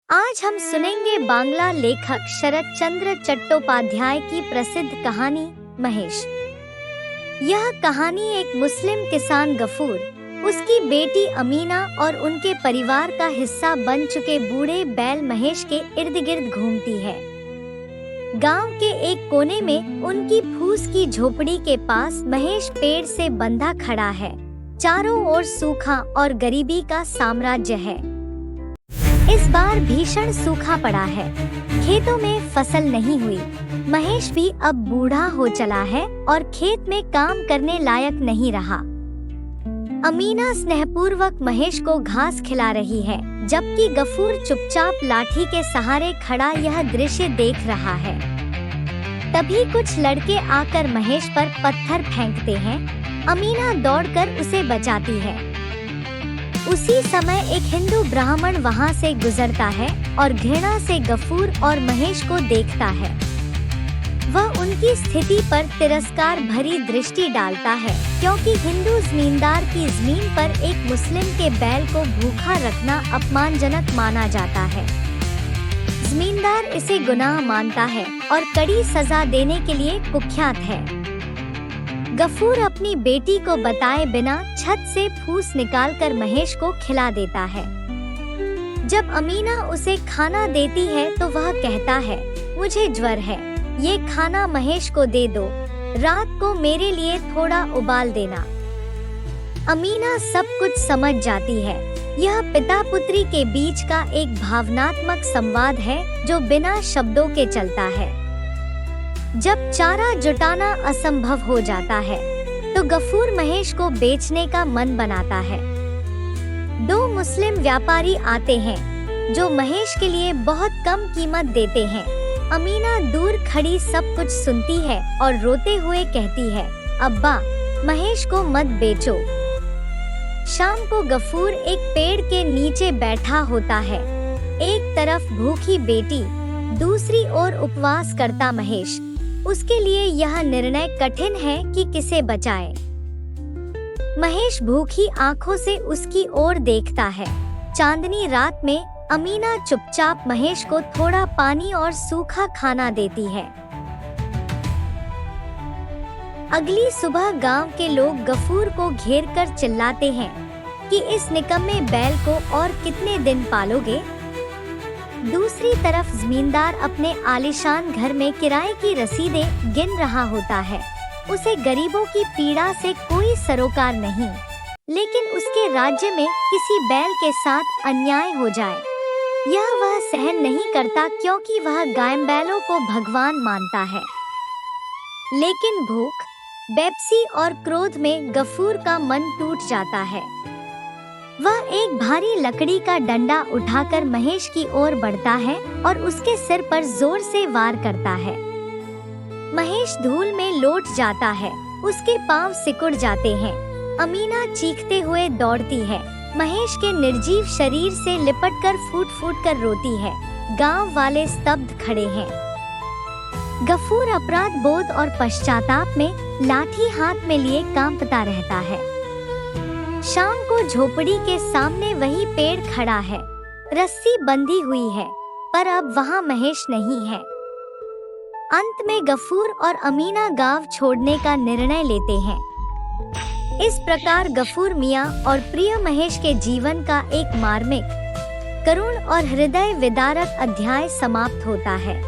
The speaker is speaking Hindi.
आज हम सुनेंगे बांग्ला लेखक शरत चंद्र चट्टोपाध्याय की प्रसिद्ध कहानी महेश। यह कहानी एक मुस्लिम किसान गफूर, उसकी बेटी अमीना और उनके परिवार का हिस्सा बन चुके बूढ़े बैल महेश के इर्द गिर्द घूमती है। गांव के एक कोने में उनकी फूस की झोपड़ी के पास महेश पेड़ से बंधा खड़ा है। चारों ओर सूखा और गरीबी का साम्राज्य है। इस बार भीषण सूखा पड़ा है, खेतों में फसल नहीं हुई। महेश भी अब बूढ़ा हो चला है और खेत में काम करने लायक नहीं रहा। अमीना स्नेहपूर्वक महेश को घास खिला रही है, जबकि गफूर चुपचाप लाठी के सहारे खड़ा यह दृश्य देख रहा है। तभी कुछ लड़के आकर महेश पर पत्थर फेंकते हैं। अमीना दौड़कर उसे बचाती है। उसी समय एक हिंदू ब्राह्मण वहां से गुजरता है और घृणा से गफूर और महेश को देखता है। वह उनकी स्थिति पर तिरस्कार भरी दृष्टि डालता है, क्योंकि हिंदू जमींदार की जमीन पर एक मुस्लिम के बैल को भूखा रखना अपमानजनक माना जाता है। जमींदार इसे गुनाह मानता है और कड़ी सजा देने के लिए कुख्यात है। गफूर अपनी बेटी को बताए बिना छत से फूस निकालकर महेश को खिला देता है। जब अमीना उसे खाना देती है तो वह कहता है, मुझे ज्वर है, ये खाना महेश को दे दो, रात को मेरे लिए थोड़ा उबाल देना। अमीना सब कुछ समझ जाती है। यह पिता पुत्री के बीच का एक भावनात्मक संवाद है जो बिना शब्दों के चलता है। जब चारा जुटाना असंभव हो जाता है तो गफूर महेश को बेचने का मन बनाता है। दो मुस्लिम व्यापारी आते हैं जो महेश के लिए बहुत कम कीमत देते हैं। अमीना दूर खड़ी सब कुछ सुनती है और रोते हुए कहती है, अब्बा, महेश को मत बेचो। शाम को गफूर एक पेड़ के नीचे बैठा होता है। एक तरफ भूखी बेटी, दूसरी ओर उपवास करता महेश। उसके लिए यह निर्णय कठिन है कि किसे बचाए। महेश भूखी आंखों से उसकी ओर देखता है। चांदनी रात में अमीना चुपचाप महेश को थोड़ा पानी और सूखा खाना देती है। अगली सुबह गांव के लोग गफूर को घेरकर चिल्लाते हैं कि इस निकम्मे बैल को और कितने दिन पालोगे। दूसरी तरफ जमींदार अपने आलीशान घर में किराए की रसीदें गिन रहा होता है। उसे गरीबों की पीड़ा से कोई सरोकार नहीं, लेकिन उसके राज्य में किसी बैल के साथ अन्याय हो जाए, यह वह सहन नहीं करता, क्योंकि वह गाय बैलों को भगवान मानता है। लेकिन भूख, बेबसी और क्रोध में गफूर का मन टूट जाता है। वह एक भारी लकड़ी का डंडा उठाकर महेश की ओर बढ़ता है और उसके सिर पर जोर से वार करता है। महेश धूल में लौट जाता है, उसके पांव सिकुड़ जाते हैं। अमीना चीखते हुए दौड़ती है, महेश के निर्जीव शरीर से लिपटकर फूट फूट कर रोती है। गांव वाले स्तब्ध खड़े हैं। गफूर अपराध बोध और पश्चाताप में लाठी हाथ में लिए कांपता रहता है। शाम को झोपड़ी के सामने वही पेड़ खड़ा है, रस्सी बंधी हुई है, पर अब वहाँ महेश नहीं है। अंत में गफूर और अमीना गांव छोड़ने का निर्णय लेते हैं। इस प्रकार गफूर मियाँ और प्रिय महेश के जीवन का एक मार्मिक, करुण और हृदय विदारक अध्याय समाप्त होता है।